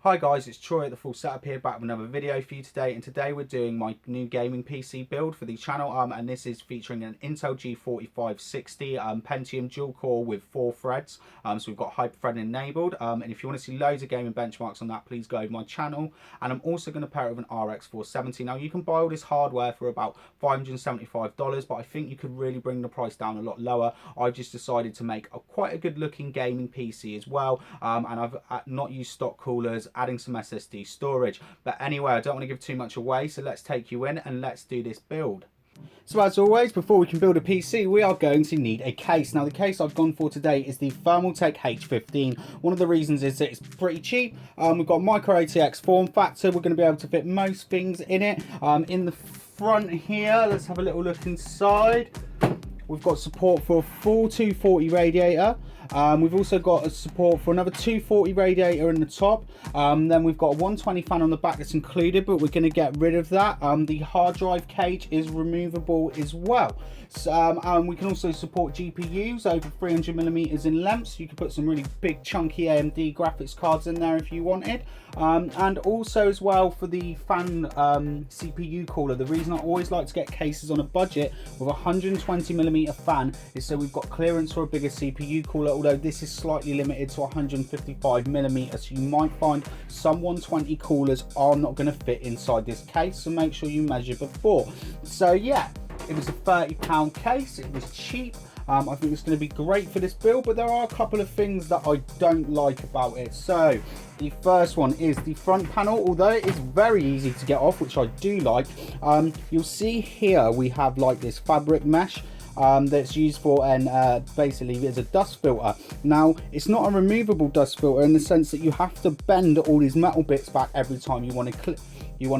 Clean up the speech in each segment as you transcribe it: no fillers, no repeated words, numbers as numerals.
Hi guys, it's Troy at the Full Setup here, back with another video for you today. And today we're doing my new gaming PC build for the channel, and this is featuring an Intel G4560 Pentium dual core with 4 threads. So we've got hyper-threading enabled, and if you want to see loads of gaming benchmarks on that, please go to my channel. And I'm also going to pair it with an RX 470. Now you can buy all this hardware for about $575, but I think you could really bring the price down a lot lower. I've just decided to make quite a good looking gaming PC as well, and I've not used stock coolers, adding some SSD storage. But anyway, I don't want to give too much away, so let's take you in and let's do this build. So as always, before we can build a PC, we are going to need a case. Now the case I've gone for today is the Thermaltake H15. One of the reasons is that it's pretty cheap. We've got micro ATX form factor. We're going to be able to fit most things in it. In the front here, let's have a little look inside. We've got support for a full 240 radiator. We've also got a support for another 240 radiator in the top. Then we've got a 120 fan on the back that's included, but we're going to get rid of that. The hard drive cage is removable as well. So, we can also support GPUs over 300mm in length, so you can put some really big chunky AMD graphics cards in there if you wanted. And also as well for the fan CPU cooler. The reason I always like to get cases on a budget with a 120mm fan is so we've got clearance for a bigger CPU cooler, although this is slightly limited to 155mm, so you might find some 120 coolers are not going to fit inside this case, so make sure you measure before. So yeah, it was a £30 case, it was cheap. I think it's going to be great for this build, but there are a couple of things that I don't like about it. So the first one is the front panel. Although it is very easy to get off, which I do like, you'll see here we have like this fabric mesh that's used for, and basically is a dust filter. Now it's not a removable dust filter in the sense that you have to bend all these metal bits back every time you want to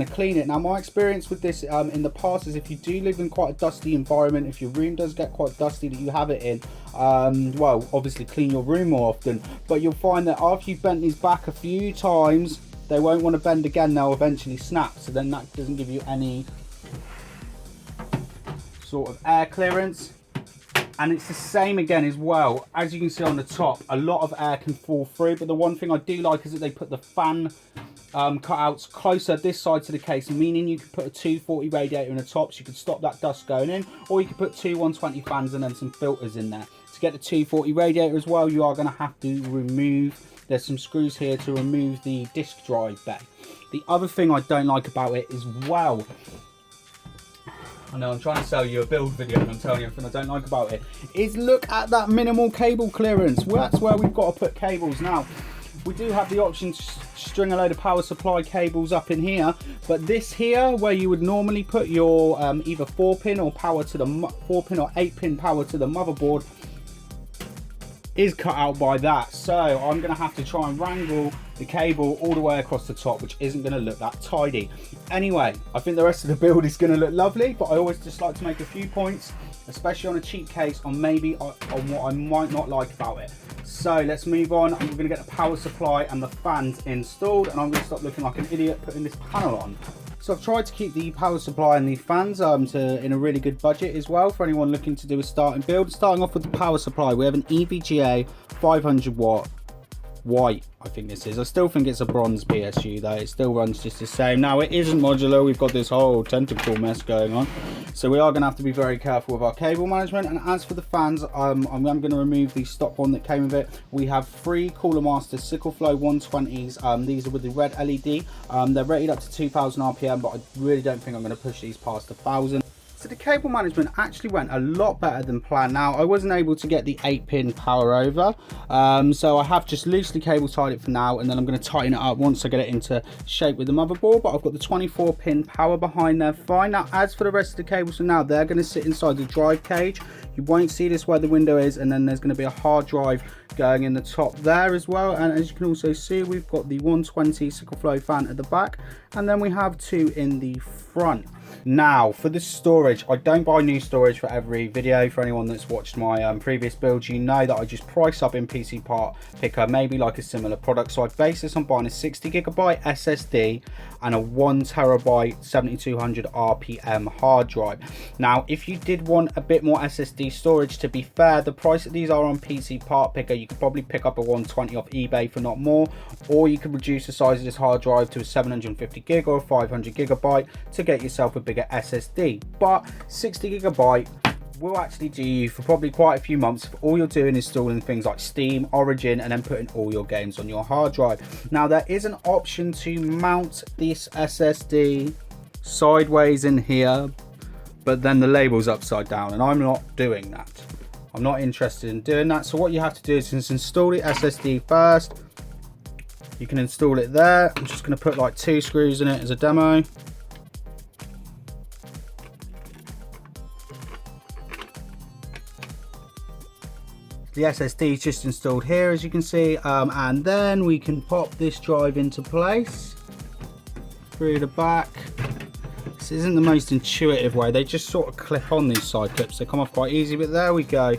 clean it. Now my experience with this in the past is if you do live in quite a dusty environment, if your room does get quite dusty that you have it in, well, obviously clean your room more often, but you'll find that after you've bent these back a few times, they won't want to bend again, they'll eventually snap, so then that doesn't give you any sort of air clearance. And it's the same again as well, as you can see on the top, a lot of air can fall through, but the one thing I do like is that they put the fan cutouts closer this side to the case, meaning you could put a 240 radiator in the top so you could stop that dust going in, or you could put two 120 fans and then some filters in there. To get the 240 radiator as well, you are going to have to remove, there's some screws here to remove the disk drive bay. The other thing I don't like about it is, well, I know I'm trying to sell you a build video and I'm telling you everything I don't like about it, is look at that minimal cable clearance. Well, that's where we've got to put cables. Now we do have the option to string a load of power supply cables up in here, but this here where you would normally put your either 4-pin or 4-pin or 8-pin power to the motherboard is cut out by that, so I'm going to have to try and wrangle the cable all the way across the top, which isn't going to look that tidy. Anyway, I think the rest of the build is going to look lovely, but I always just like to make a few points, especially on a cheap case, on maybe on what I might not like about it. So let's move on. I'm going to get the power supply and the fans installed, and I'm going to stop looking like an idiot putting this panel on. So I've tried to keep the power supply and the fans in a really good budget as well for anyone looking to do a starting build. Starting off with the power supply, we have an EVGA 500 watt white, I think this is. I still think it's a bronze PSU though, it still runs just the same. Now it isn't modular, we've got this whole tentacle mess going on, so we are going to have to be very careful with our cable management. And as for the fans, I'm going to remove the stock one that came with it. We have 3 Cooler Master Sickle Flow 120s, these are with the red LED, they're rated up to 2000 RPM, but I really don't think I'm going to push these past 1000. So the cable management actually went a lot better than planned. Now I wasn't able to get the 8-pin power over, so I have just loosely cable tied it for now, and then I'm going to tighten it up once I get it into shape with the motherboard. But I've got the 24-pin power behind there fine. Now as for the rest of the cables, so now they're going to sit inside the drive cage. You won't see this where the window is, and then there's going to be a hard drive going in the top there as well. And as you can also see, we've got the 120 Sickle Flow fan at the back, and then we have 2 in the front. Now for the storage, storage, I don't buy new storage for every video. For anyone that's watched my previous builds, you know that I just price up in PC Part Picker, maybe like a similar product. So I base this on buying a 60GB SSD and a 1TB 7200 RPM hard drive. Now, if you did want a bit more SSD storage, to be fair, the price that these are on PC Part Picker, you could probably pick up a 120 off eBay for not more, or you could reduce the size of this hard drive to a 750GB or 500GB to get yourself a bigger SSD. But 60GB will actually do you for probably quite a few months if all you're doing is installing things like Steam, Origin, and then putting all your games on your hard drive. Now, there is an option to mount this SSD sideways in here, but then the label's upside down, and I'm not doing that. I'm not interested in doing that. So what you have to do is just install the SSD first. You can install it there. I'm just going to put like 2 screws in it as a demo. The SSD is just installed here, as you can see, and then we can pop this drive into place through the back. This isn't the most intuitive way. They just sort of clip on, these side clips. They come off quite easy, but there we go.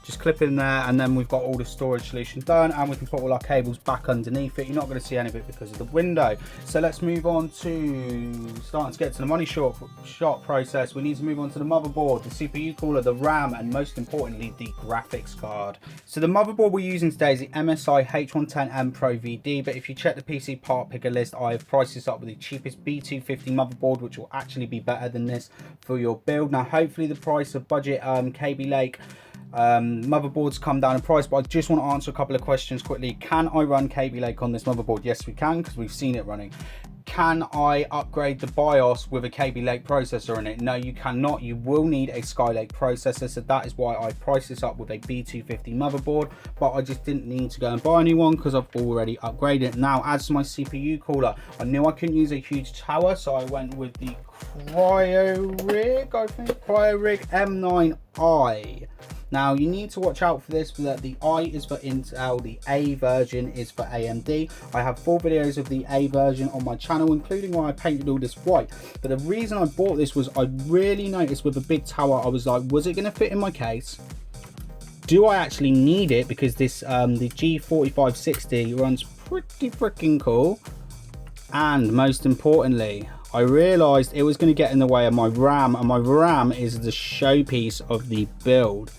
Just clip in there, and then we've got all the storage solution done, and we can put all our cables back underneath it. You're not going to see any of it because of the window. So let's move on to starting to get to the money shot process. We need to move on to the motherboard, the CPU cooler, the RAM, and most importantly, the graphics card. So the motherboard we're using today is the MSI H110M Pro VD, but if you check the PC Part Picker list, I have priced this up with the cheapest B250 motherboard, which will actually be better than this for your build. Now, hopefully the price of budget Kabylake motherboards come down in price, but I just want to answer a couple of questions quickly. Can I run Kabylake on this motherboard? Yes, we can, because we've seen it running. Can I upgrade the BIOS with a Kabylake processor in it? No, you cannot. You will need a Skylake processor, so that is why I priced this up with a B250 motherboard, but I just didn't need to go and buy a new one because I've already upgraded it. Now, as to my CPU cooler, I knew I couldn't use a huge tower, so I went with the Cryorig M9i. Now, you need to watch out for this, that the I is for Intel, the A version is for AMD. I have 4 videos of the A version on my channel, including where I painted all this white. But the reason I bought this was I really noticed with a big tower, I was like, was it going to fit in my case? Do I actually need it? Because this the G4560 runs pretty freaking cool. And most importantly, I realized it was going to get in the way of my RAM, and my RAM is the showpiece of the build.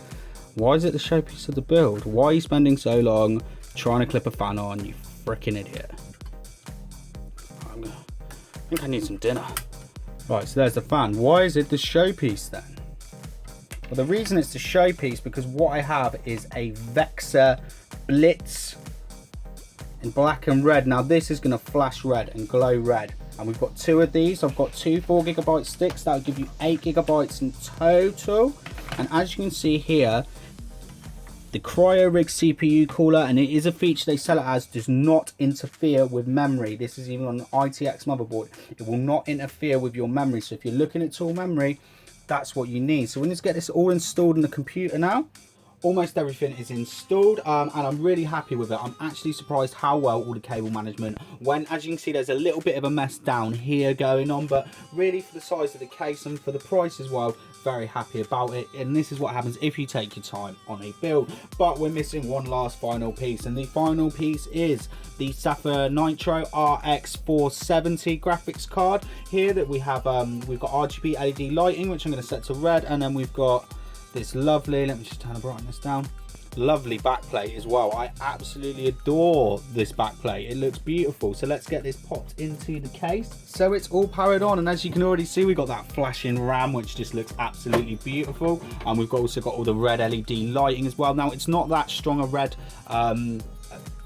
Why is it the showpiece of the build? Why are you spending so long trying to clip a fan on, you freaking idiot? I think I need some dinner. Right, so there's the fan. Why is it the showpiece then? Well, the reason it's the showpiece because what I have is a Avexir Blitz in black and red. Now this is going to flash red and glow red, and we've got 2 of these. I've got 2 4GB sticks. That'll give you 8GB in total. And as you can see here, the Cryorig CPU cooler, and it is a feature they sell it as, does not interfere with memory. This is even on an ITX motherboard. It will not interfere with your memory. So if you're looking at tool memory, that's what you need. So we need to get this all installed in the computer now. Almost everything is installed, and I'm really happy with it. I'm actually surprised how well all the cable management went. As you can see, there's a little bit of a mess down here going on, but really for the size of the case and for the price as well, very happy about it. And this is what happens if you take your time on a build. But we're missing one last final piece, and the final piece is the Sapphire Nitro RX 470 graphics card here that we have. We've got RGB LED lighting, which I'm going to set to red, and then we've got this lovely, let me just turn the brightness down, lovely backplate as well. I absolutely adore this backplate. It looks beautiful. So let's get this popped into the case. So it's all powered on, and as you can already see, we've got that flashing RAM, which just looks absolutely beautiful. And we've also got all the red LED lighting as well. Now, it's not that strong a red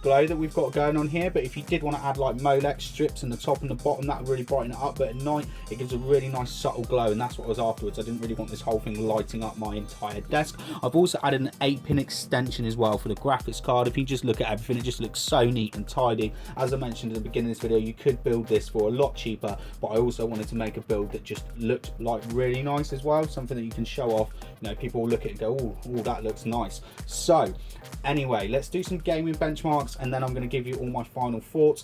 glow that we've got going on here, but if you did want to add like Molex strips in the top and the bottom, that would really brighten it up. But at night it gives a really nice subtle glow, and that's what I was afterwards. I didn't really want this whole thing lighting up my entire desk. I've also added an 8-pin extension as well for the graphics card. If you just look at everything, it just looks so neat and tidy. As I mentioned at the beginning of this video, you could build this for a lot cheaper, but I also wanted to make a build that just looked like really nice as well, something that you can show off. You know, people will look at it and go, oh, that looks nice. So anyway, let's do some gaming benchmarks, and then I'm going to give you all my final thoughts.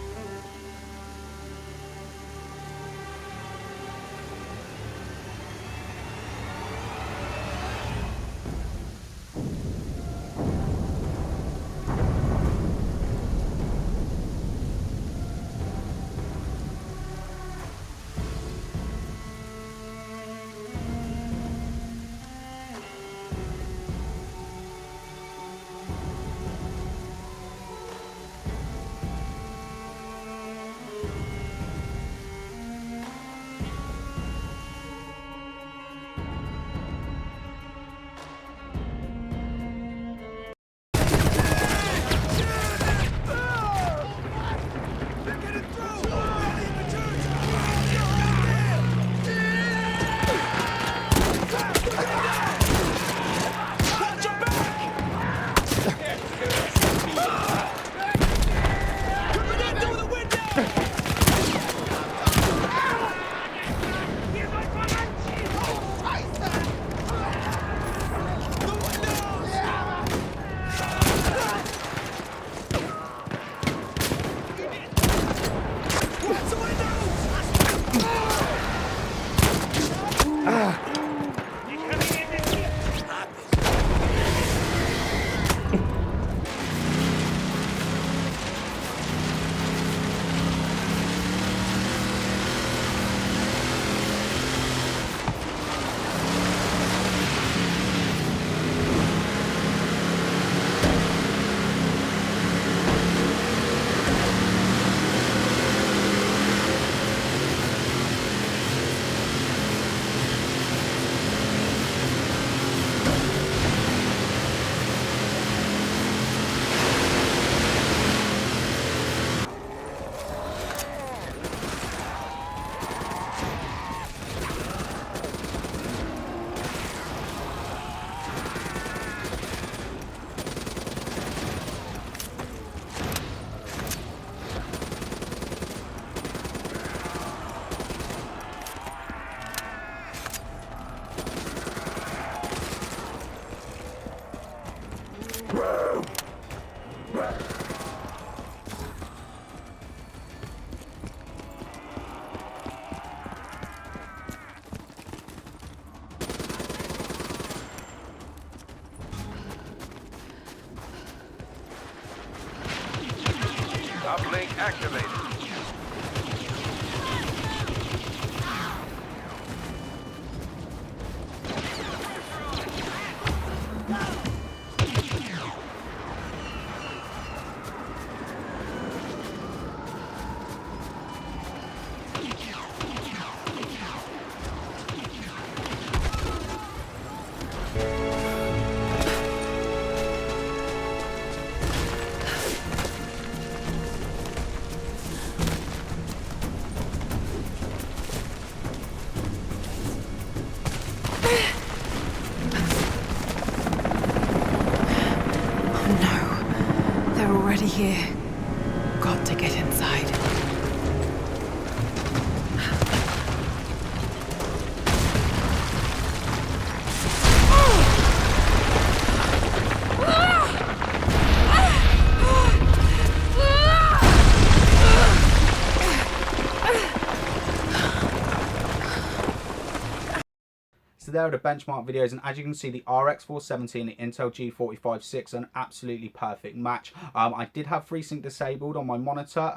activated. Here. Got to get inside. So there are the benchmark videos, and as you can see, the RX 470 and the Intel G4560 are an absolutely perfect match. I did have FreeSync disabled on my monitor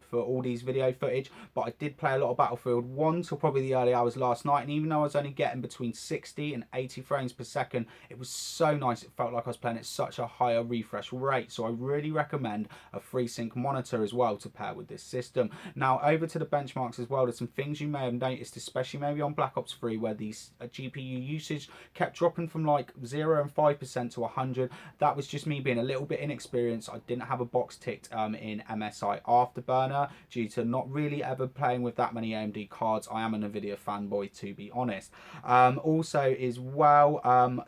for all these video footage, but I did play a lot of Battlefield 1 till probably the early hours last night, and even though I was only getting between 60 and 80 frames per second, it was so nice. It felt like I was playing at such a higher refresh rate, so I really recommend a FreeSync monitor as well to pair with this system. Now over to the benchmarks as well, there's some things you may have noticed, especially maybe on Black Ops 3, where these GPU usage kept dropping from like 0 and 5% to 100. That was just me being a little bit inexperienced. I didn't have a box ticked in MSI Afterburner due to not really ever playing with that many AMD cards. I am an NVIDIA fanboy, to be honest. Also as well,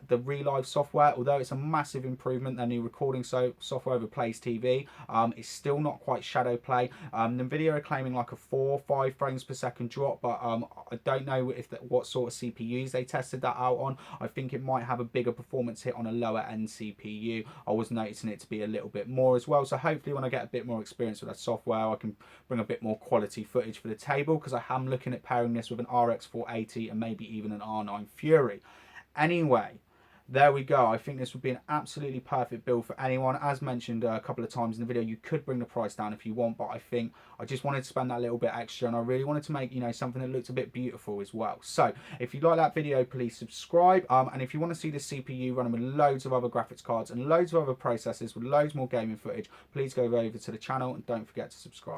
the Relive software, although it's a massive improvement, their new recording software over Plays TV, it's still not quite shadow play. NVIDIA are claiming like a 4 or 5 frames per second drop, but I don't know if what sort of CPUs they tested that out on. I think it might have a bigger performance hit on a lower end CPU. I was noticing it to be a little bit more as well, so hopefully when I get a bit more experience with that software, I can bring a bit more quality footage for the table, because I am looking at pairing this with an RX 480 and maybe even an R9 Fury. Anyway, there we go. I think this would be an absolutely perfect build for anyone. As mentioned a couple of times in the video, you could bring the price down if you want, but I think I just wanted to spend that little bit extra, and I really wanted to make, you know, something that looked a bit beautiful as well. So if you like that video, please subscribe, and if you want to see this CPU running with loads of other graphics cards and loads of other processors with loads more gaming footage, please go over to the channel and don't forget to subscribe.